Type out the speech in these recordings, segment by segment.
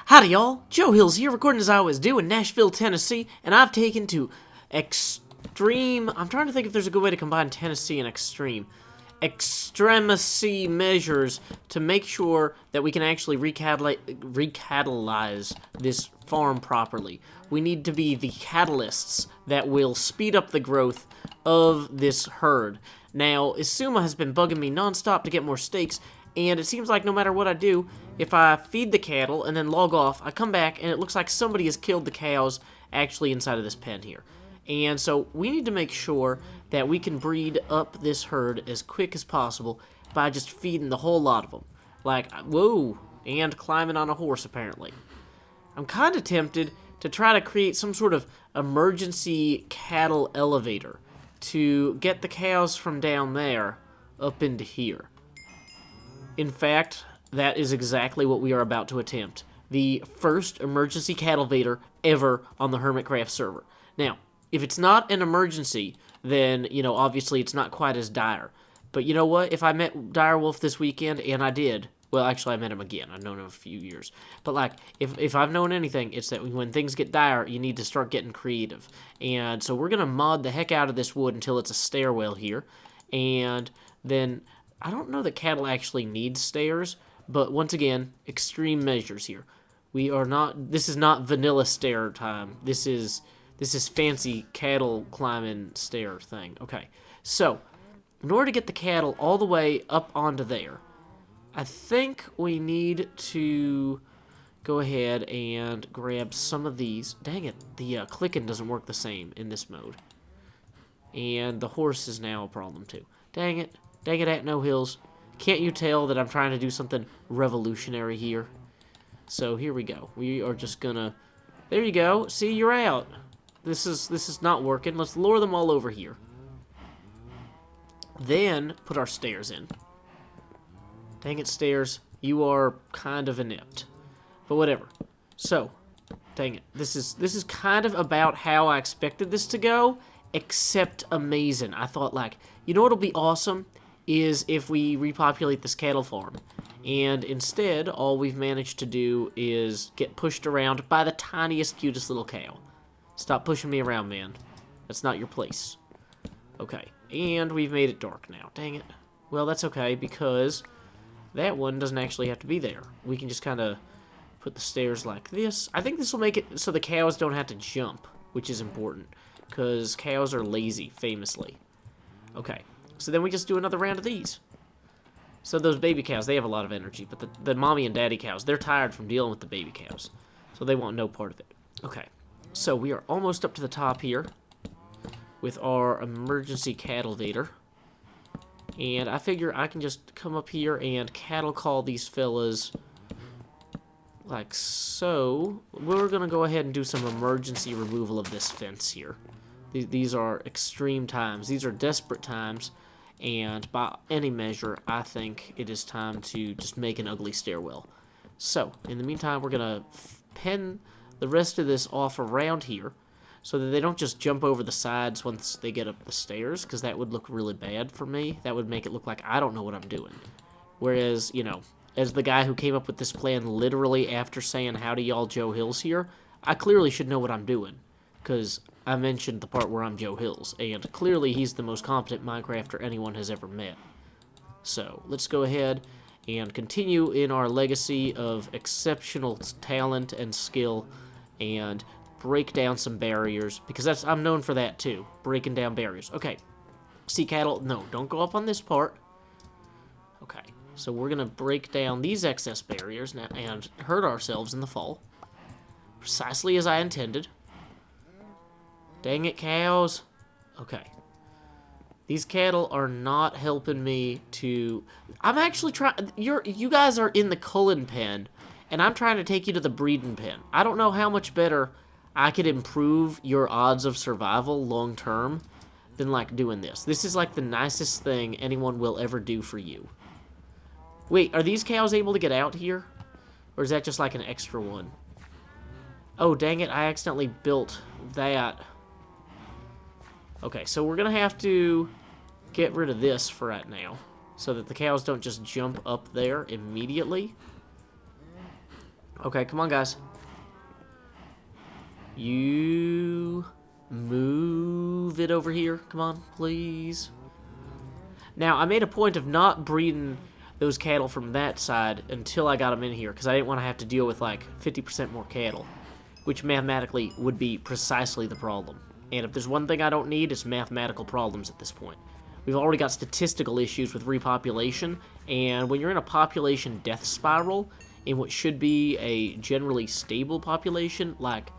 Howdy y'all, Joe Hills here, recording as I always do in Nashville, Tennessee, and I've taken to extreme, I'm trying to think if there's a good way to combine Tennessee and extremacy measures to make sure that we can actually recatalyze this farm properly. We need to be the catalysts that will speed up the growth of this herd. Now, Isuma has been bugging me nonstop to get more steaks, and it seems like no matter what I do, if I feed the cattle and then log off, I come back and it looks like somebody has killed the cows actually inside of this pen here. And so we need to make sure that we can breed up this herd as quick as possible by just feeding the whole lot of them. Like, whoa, and climbing on a horse apparently. I'm kind of tempted to try to create some sort of emergency cattle elevator to get the cows from down there up into here. In fact, that is exactly what we are about to attempt. The first emergency cattle elevator ever on the Hermitcraft server. Now, if it's not an emergency, then, obviously it's not quite as dire. But you know what? If I met Direwolf this weekend, and I did, well, actually I met him again. I've known him a few years. But, if I've known anything, it's that when things get dire, you need to start getting creative. And so we're going to mod the heck out of this wood until it's a stairwell here. And then, I don't know that cattle actually need stairs, but once again, extreme measures here. This is not vanilla stair time. This is fancy cattle climbing stair thing. Okay, so in order to get the cattle all the way up onto there, I think we need to go ahead and grab some of these. Dang it, the clicking doesn't work the same in this mode. And the horse is now a problem too. Dang it, at No Hills. Can't you tell that I'm trying to do something revolutionary here? So here we go. We are just gonna... There you go. See, you're out. This is not working. Let's lure them all over here. Then put our stairs in. Dang it, stairs. You are kind of inept. But whatever. So, dang it. This is kind of about how I expected this to go, except amazing. I thought, you know what'll be awesome? Is if we repopulate this cattle farm. And instead, all we've managed to do is get pushed around by the tiniest, cutest little cow. Stop pushing me around, man. That's not your place. Okay, and we've made it dark now. Dang it. Well, that's okay, because that one doesn't actually have to be there. We can just kind of put the stairs like this. I think this will make it so the cows don't have to jump, which is important, because cows are lazy, famously. Okay. So then we just do another round of these. So those baby cows, they have a lot of energy. But the mommy and daddy cows, they're tired from dealing with the baby cows. So they want no part of it. Okay. So we are almost up to the top here with our emergency cattle vader. And I figure I can just come up here and cattle call these fellas like so. We're going to go ahead and do some emergency removal of this fence here. These are extreme times. These are desperate times. And by any measure, I think it is time to just make an ugly stairwell. So, in the meantime, we're going to pen the rest of this off around here so that they don't just jump over the sides once they get up the stairs, because that would look really bad for me. That would make it look like I don't know what I'm doing. Whereas, as the guy who came up with this plan literally after saying, "Howdy y'all, Joe Hills here," I clearly should know what I'm doing, because I mentioned the part where I'm Joe Hills, and clearly he's the most competent Minecrafter anyone has ever met. So, let's go ahead and continue in our legacy of exceptional talent and skill, and break down some barriers, because I'm known for that too, breaking down barriers. Okay, see cattle? No, don't go up on this part. Okay, so we're going to break down these excess barriers now and hurt ourselves in the fall, precisely as I intended. Dang it, cows. Okay. These cattle are not helping me to... I'm actually trying... You guys are in the culling pen, and I'm trying to take you to the breeding pen. I don't know how much better I could improve your odds of survival long term than, doing this. This is, the nicest thing anyone will ever do for you. Wait, are these cows able to get out here? Or is that just, an extra one? Oh, dang it, I accidentally built that... Okay, so we're going to have to get rid of this for right now, so that the cows don't just jump up there immediately. Okay, come on, guys. You move it over here. Come on, please. Now, I made a point of not breeding those cattle from that side until I got them in here, because I didn't want to have to deal with, like, 50% more cattle, which mathematically would be precisely the problem. And if there's one thing I don't need, it's mathematical problems at this point. We've already got statistical issues with repopulation, and when you're in a population death spiral, in what should be a generally stable population, like,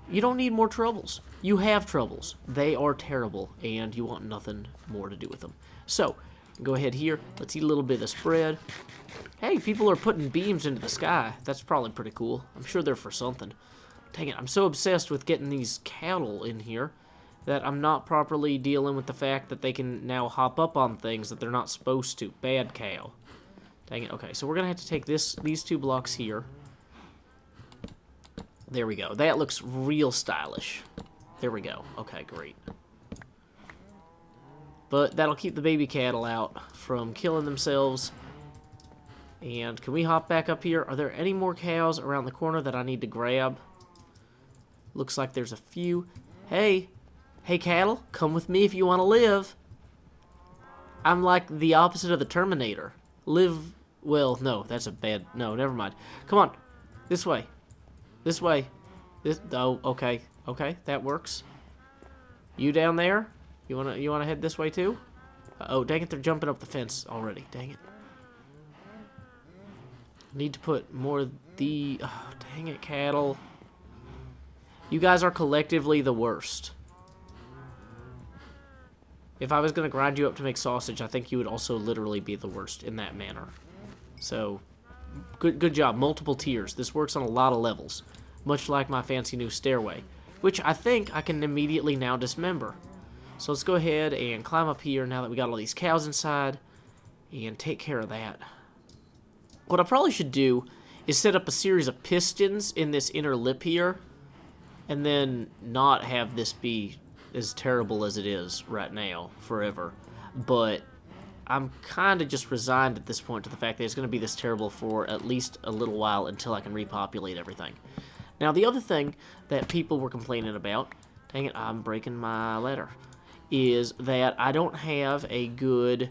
you don't need more troubles. You have troubles. They are terrible, and you want nothing more to do with them. So, go ahead here. Let's eat a little bit of the spread. Hey, people are putting beams into the sky. That's probably pretty cool. I'm sure they're for something. Dang it, I'm so obsessed with getting these cattle in here that I'm not properly dealing with the fact that they can now hop up on things that they're not supposed to. Bad cow. Dang it. Okay, so we're going to have to take these 2 blocks here. There we go. That looks real stylish. There we go. Okay, great. But that'll keep the baby cattle out from killing themselves. And can we hop back up here? Are there any more cows around the corner that I need to grab? Looks like there's a few. Hey. Hey, cattle. Come with me if you want to live. I'm like the opposite of the Terminator. Live... Well, no, that's a bad... No, never mind. Come on. This way. This way. This... Oh, okay. Okay, that works. You down there? You wanna head this way too? Oh, dang it, they're jumping up the fence already. Dang it. Need to put more of the... Oh, dang it, cattle. You guys are collectively the worst. If I was gonna grind you up to make sausage, I think you would also literally be the worst in that manner. So, good job. Multiple tiers. This works on a lot of levels. Much like my fancy new stairway, which I think I can immediately now dismember. So let's go ahead and climb up here now that we got all these cows inside and take care of that. What I probably should do is set up a series of pistons in this inner lip here and then not have this be as terrible as it is right now forever. But I'm kind of just resigned at this point to the fact that it's going to be this terrible for at least a little while until I can repopulate everything. Now, the other thing that people were complaining about, dang it, I'm breaking my ladder, is that I don't have a good,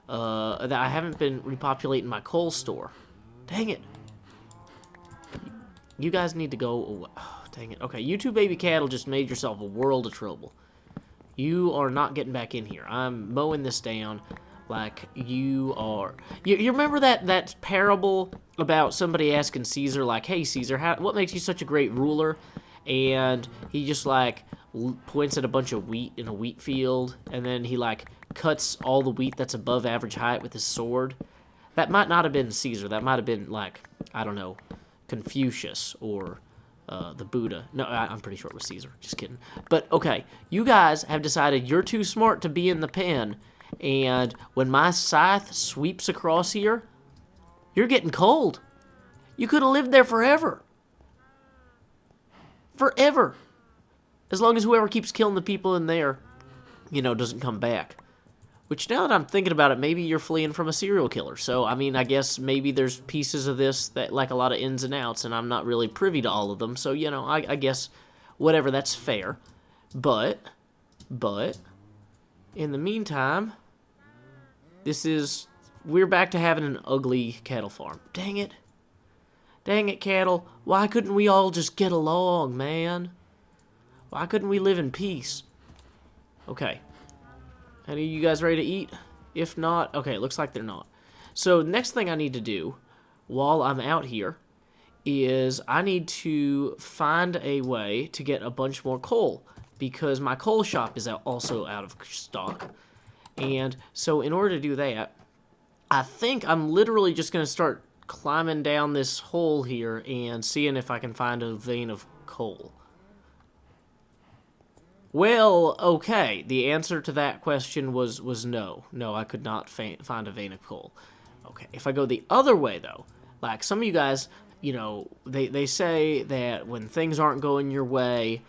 that I haven't been repopulating my coal store. Dang it. You guys need to go away. Oh, dang it. Okay, you 2 baby cattle just made yourself a world of trouble. You are not getting back in here. I'm mowing this down like you are. You remember that parable about somebody asking Caesar, like, hey, Caesar, what makes you such a great ruler? And he just, like, points at a bunch of wheat in a wheat field, and then he, like, cuts all the wheat that's above average height with his sword. That might not have been Caesar. That might have been, like, I don't know, Confucius or the Buddha. No, I'm pretty sure it was Caesar. Just kidding. But, okay, you guys have decided you're too smart to be in the pen, and when my scythe sweeps across here, you're getting cold. You could have lived there forever. Forever. As long as whoever keeps killing the people in there, you know, doesn't come back. Which, now that I'm thinking about it, maybe you're fleeing from a serial killer. So, I mean, I guess maybe there's pieces of this that, like, a lot of ins and outs, and I'm not really privy to all of them. So, you know, I guess, whatever, that's fair. But, in the meantime, we're back to having an ugly cattle farm. Dang it. Dang it, cattle. Why couldn't we all just get along, man? Why couldn't we live in peace? Okay. Any of you guys ready to eat? If not, okay, it looks like they're not. So, next thing I need to do while I'm out here is I need to find a way to get a bunch more coal, because my coal shop is also out of stock. And so, in order to do that, I think I'm literally just going to start climbing down this hole here and seeing if I can find a vein of coal. Well, okay, the answer to that question was no. No, I could not find a vein of coal. Okay, if I go the other way, though, like some of you guys, you know, they say that when things aren't going your way,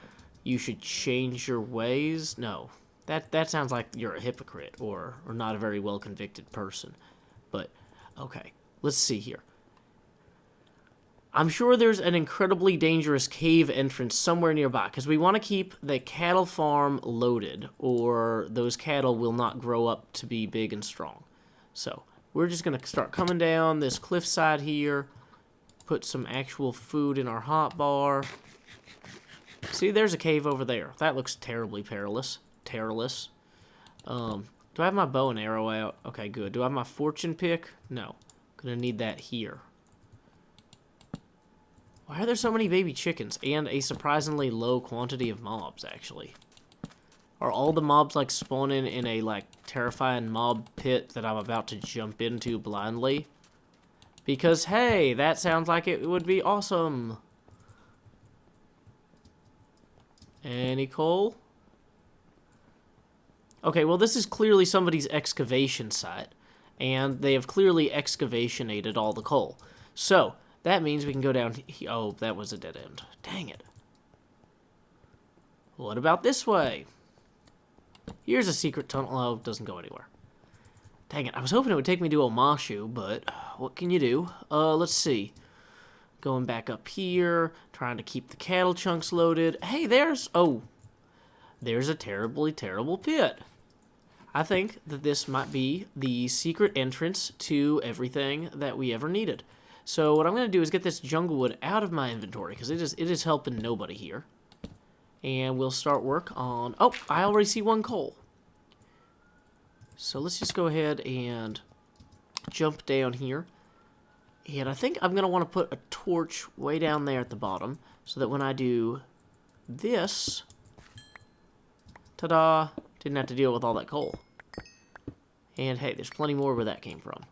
you should change your ways. No, that sounds like you're a hypocrite or not a very well-convicted person. But, okay, let's see here. I'm sure there's an incredibly dangerous cave entrance somewhere nearby, because we want to keep the cattle farm loaded, or those cattle will not grow up to be big and strong. So, we're just going to start coming down this cliffside here, put some actual food in our hot bar. See, there's a cave over there. That looks terribly perilous. Do I have my bow and arrow out? Okay, good. Do I have my fortune pick? No. Gonna need that here. Why are there so many baby chickens? And a surprisingly low quantity of mobs, actually. Are all the mobs, like, spawning in a, like, terrifying mob pit that I'm about to jump into blindly? Because, hey, that sounds like it would be awesome. Any coal? Okay, well, this is clearly somebody's excavation site, and they have clearly excavationated all the coal. So, that means we can go down here. Oh, that was a dead end. Dang it. What about this way? Here's a secret tunnel. Oh, it doesn't go anywhere. Dang it, I was hoping it would take me to Omashu, but what can you do? Let's see. Going back up here, trying to keep the cattle chunks loaded. Hey, there's a terribly terrible pit. I think that this might be the secret entrance to everything that we ever needed. So what I'm going to do is get this jungle wood out of my inventory, because it is helping nobody here. And we'll start work on... Oh, I already see one coal. So let's just go ahead and jump down here. And I think I'm going to want to put a torch way down there at the bottom, so that when I do this... Ta-da! Didn't have to deal with all that coal. And hey, there's plenty more where that came from.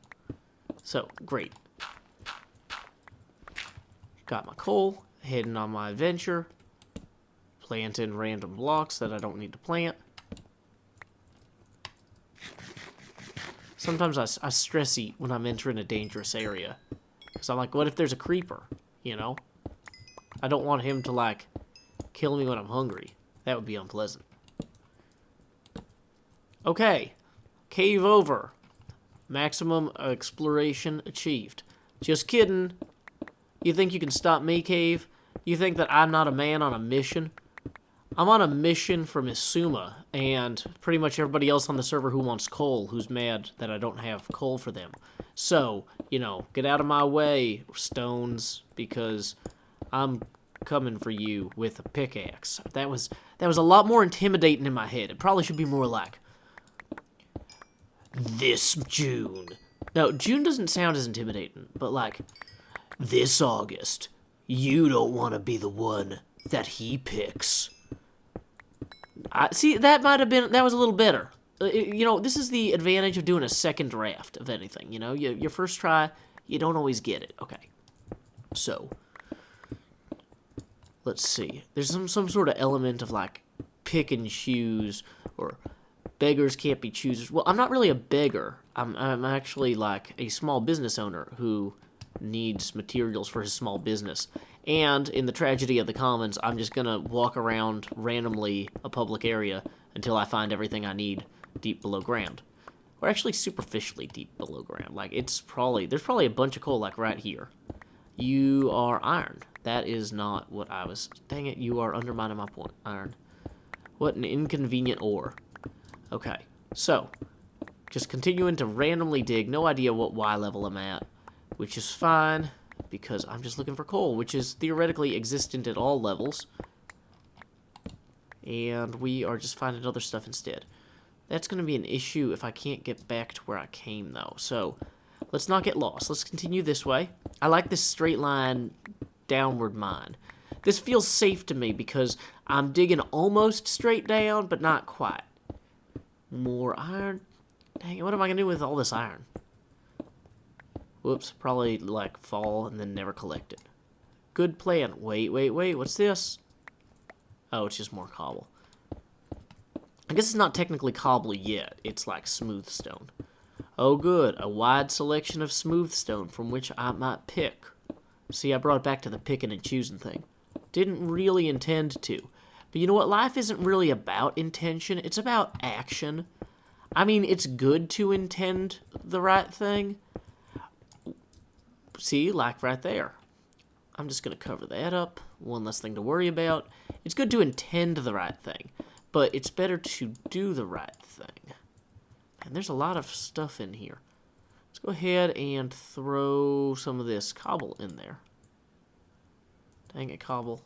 So, great. Got my coal, heading on my adventure. Planting random blocks that I don't need to plant. Sometimes I stress eat when I'm entering a dangerous area. Because I'm like, what if there's a creeper? You know? I don't want him to, like, kill me when I'm hungry. That would be unpleasant. Okay. Cave over. Maximum exploration achieved. Just kidding. You think you can stop me, cave? You think that I'm not a man on a mission? I'm on a mission for Misuma, and pretty much everybody else on the server who wants coal, who's mad that I don't have coal for them. So, you know, get out of my way, stones, because I'm coming for you with a pickaxe. That was a lot more intimidating in my head. It probably should be more like, this June. No, June doesn't sound as intimidating, but like, this August, you don't want to be the one that he picks. See, that was a little better. You know, this is the advantage of doing a second draft of anything, you know? Your first try, you don't always get it. Okay. So, let's see. There's some sort of element of, like, pick and choose, or beggars can't be choosers. Well, I'm not really a beggar. I'm actually, like, a small business owner who needs materials for his small business. And in the tragedy of the commons, I'm just gonna walk around randomly a public area until I find everything I need deep below ground. Or actually superficially deep below ground. Like, there's probably a bunch of coal, like, right here. You are iron. That is not what I was... Dang it, you are undermining my point. Iron. What an inconvenient ore. Okay, so, just continuing to randomly dig. No idea what Y level I'm at, which is fine, because I'm just looking for coal, which is theoretically existent at all levels. And we are just finding other stuff instead. That's going to be an issue if I can't get back to where I came, though. So, let's not get lost. Let's continue this way. I like this straight line downward mine. This feels safe to me because I'm digging almost straight down, but not quite. More iron. Dang it, what am I going to do with all this iron? Whoops, probably, like, fall and then never collect it. Good plan. Wait, what's this? Oh, it's just more cobble. I guess it's not technically cobble yet. It's like smooth stone. Oh, good. A wide selection of smooth stone from which I might pick. See, I brought it back to the picking and choosing thing. Didn't really intend to. But you know what? Life isn't really about intention. It's about action. I mean, it's good to intend the right thing. See, like right there. I'm just going to cover that up. One less thing to worry about. It's good to intend the right thing, but it's better to do the right thing. And there's a lot of stuff in here. Let's go ahead and throw some of this cobble in there. Dang it, cobble.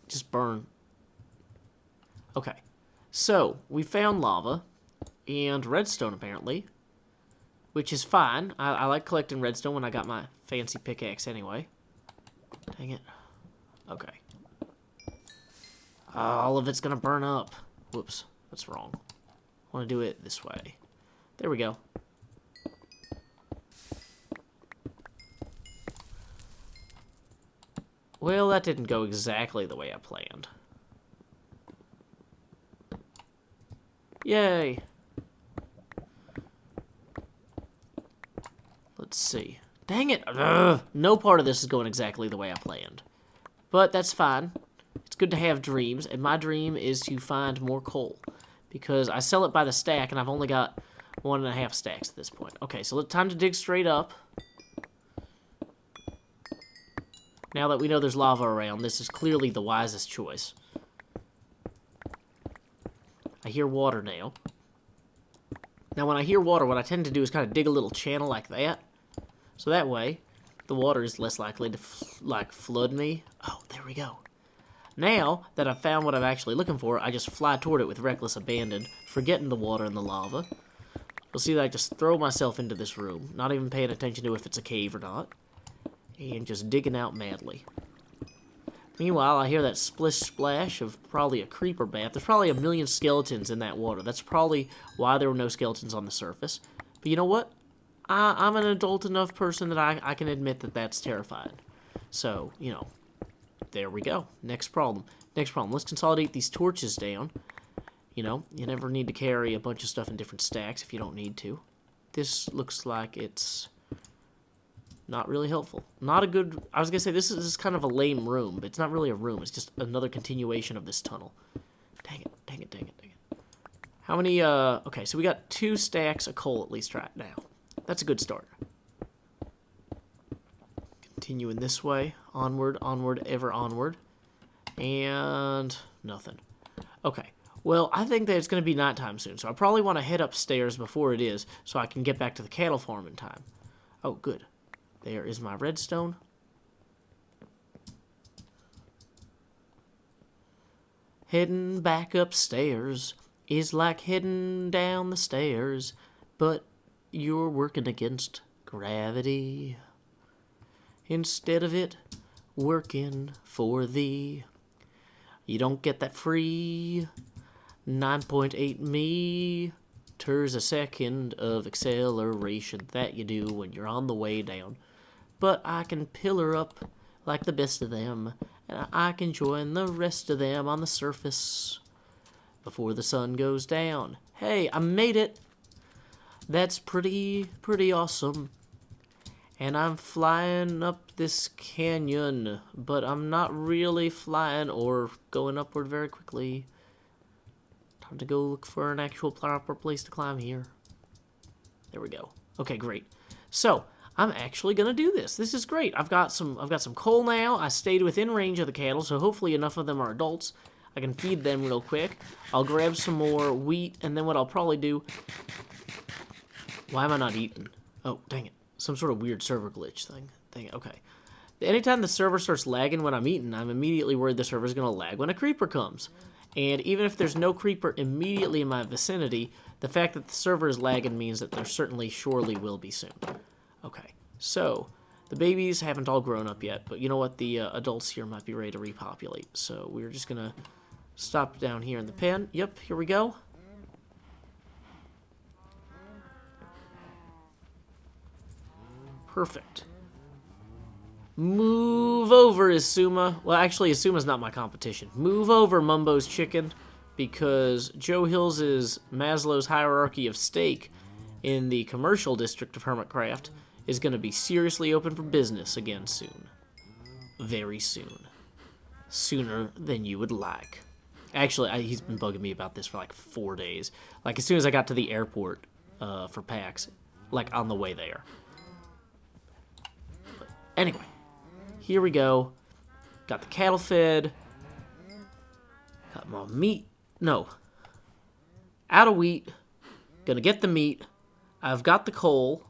Just burn. Okay. So, we found lava and redstone, apparently. Which is fine. I like collecting redstone when I got my fancy pickaxe anyway. Dang it. Okay. All of it's gonna burn up. Whoops. That's wrong. I want to do it this way. There we go. Well, that didn't go exactly the way I planned. Yay! Let's see. Dang it! Ugh. No part of this is going exactly the way I planned. But that's fine. It's good to have dreams, and my dream is to find more coal. Because I sell it by the stack, and I've only got 1.5 stacks at this point. Okay, so time to dig straight up. Now that we know there's lava around, this is clearly the wisest choice. I hear water now. Now, when I hear water, what I tend to do is kind of dig a little channel like that. So that way, the water is less likely to, flood me. Oh, there we go. Now that I've found what I'm actually looking for, I just fly toward it with reckless abandon, forgetting the water and the lava. You'll see that I just throw myself into this room, not even paying attention to if it's a cave or not, and just digging out madly. Meanwhile, I hear that splish splash of probably a creeper bath. There's probably 1 million skeletons in that water. That's probably why there were no skeletons on the surface. But you know what? I'm an adult enough person that I can admit that that's terrifying. So, you know, there we go. Next problem. Let's consolidate these torches down. You know, you never need to carry a bunch of stuff in different stacks if you don't need to. This looks like it's not really helpful. Not a good... I was going to say, this is kind of a lame room, but it's not really a room. It's just another continuation of this tunnel. Dang it. How many... Okay, so we got 2 stacks of coal at least right now. That's a good start. Continuing this way. Onward, ever onward. And nothing. Okay. Well, I think that it's going to be nighttime soon, so I probably want to head upstairs before it is so I can get back to the cattle farm in time. Oh, good. There is my redstone. Heading back upstairs is like heading down the stairs, but you're working against gravity. Instead of it working for thee. You don't get that free 9.8 meters a second of acceleration that you do when you're on the way down. But I can pillar up like the best of them, and I can join the rest of them on the surface before the sun goes down. Hey, I made it! That's pretty awesome. And I'm flying up this canyon, but I'm not really flying or going upward very quickly. Time to go look for an actual proper place to climb here. There we go. Okay, great. So, I'm actually gonna do this. This is great. I've got some coal now. I stayed within range of the cattle, so hopefully enough of them are adults. I can feed them real quick. I'll grab some more wheat, and then what I'll probably do... Why am I not eating? Oh, dang it. Some sort of weird server glitch thing. Dang it, okay. Anytime the server starts lagging when I'm eating, I'm immediately worried the server's gonna lag when a creeper comes. And even if there's no creeper immediately in my vicinity, the fact that the server is lagging means that there surely will be soon. Okay, so the babies haven't all grown up yet, but you know what? The adults here might be ready to repopulate. So we're just gonna stop down here in the pen. Yep, here we go. Perfect. Move over, Isuma. Well, actually, Isuma's not my competition. Move over, Mumbo's chicken, because Joe Hills is Maslow's hierarchy of steak in the commercial district of Hermitcraft is going to be seriously open for business again soon. Very soon. Sooner than you would like. Actually, he's been bugging me about this for like 4 days. Like, as soon as I got to the airport for PAX, like, on the way there. But anyway, here we go. Got the cattle fed. Got my meat. No. Out of wheat. Gonna get the meat. I've got the coal.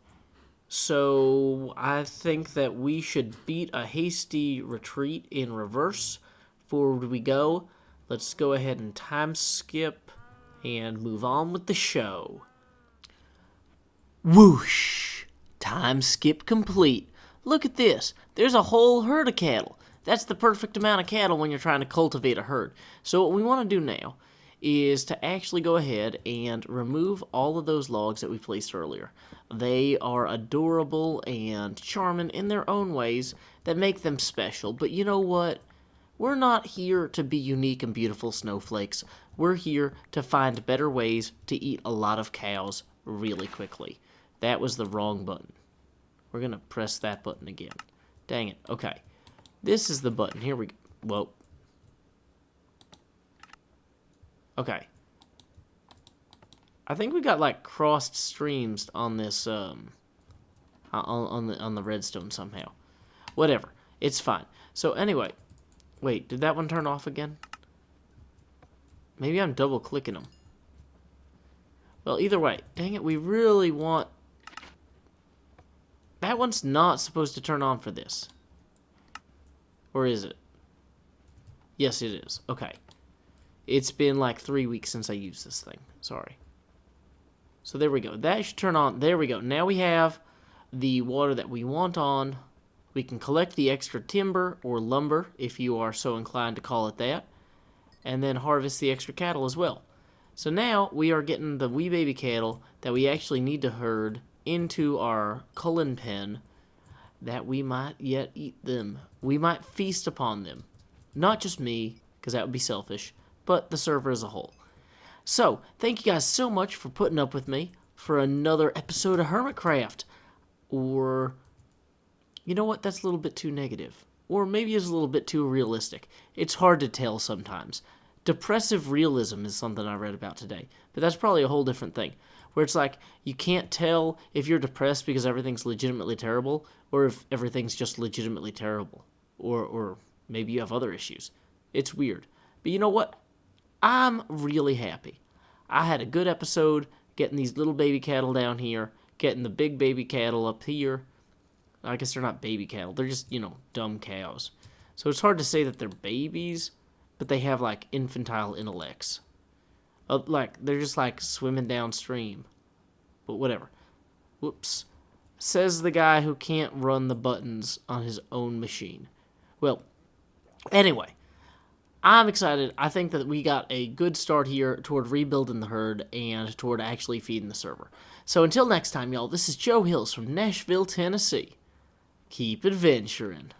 So I think that we should beat a hasty retreat in reverse. Forward we go. Let's go ahead and time skip and move on with the show. Whoosh! Time skip complete. Look at this. There's a whole herd of cattle. That's the perfect amount of cattle when you're trying to cultivate a herd. So what we want to do now is to actually go ahead and remove all of those logs that we placed earlier. They are adorable and charming in their own ways that make them special. But you know what? We're not here to be unique and beautiful snowflakes. We're here to find better ways to eat a lot of cows really quickly. That was the wrong button. We're going to press that button again. Dang it. Okay. This is the button. Here we go. Whoa. Okay. I think we got like crossed streams on this on the redstone somehow. Whatever. It's fine. So anyway, wait, did that one turn off again? Maybe I'm double clicking them. Well, either way, dang it, we really want... That one's not supposed to turn on for this. Or is it? Yes, it is. Okay. It's been like 3 weeks since I used this thing. Sorry. So there we go. That should turn on. There we go. Now we have the water that we want on. We can collect the extra timber or lumber, if you are so inclined to call it that. And then harvest the extra cattle as well. So now we are getting the wee baby cattle that we actually need to herd into our Culling pen, that we might yet eat them. We might feast upon them. Not just me, because that would be selfish, but the server as a whole. So, thank you guys so much for putting up with me for another episode of Hermitcraft. Or, you know what, that's a little bit too negative. Or maybe it's a little bit too realistic. It's hard to tell sometimes. Depressive realism is something I read about today, but that's probably a whole different thing. Where it's like, you can't tell if you're depressed because everything's legitimately terrible, or if everything's just legitimately terrible. Or maybe you have other issues. It's weird. But you know what? I'm really happy. I had a good episode getting these little baby cattle down here, getting the big baby cattle up here. I guess they're not baby cattle. They're just, dumb cows. So it's hard to say that they're babies, but they have, like, infantile intellects. They're just, like, swimming downstream. But whatever. Whoops. Says the guy who can't run the buttons on his own machine. Well, anyway. I'm excited. I think that we got a good start here toward rebuilding the herd and toward actually feeding the server. So until next time, y'all, this is Joe Hills from Nashville, Tennessee. Keep adventuring.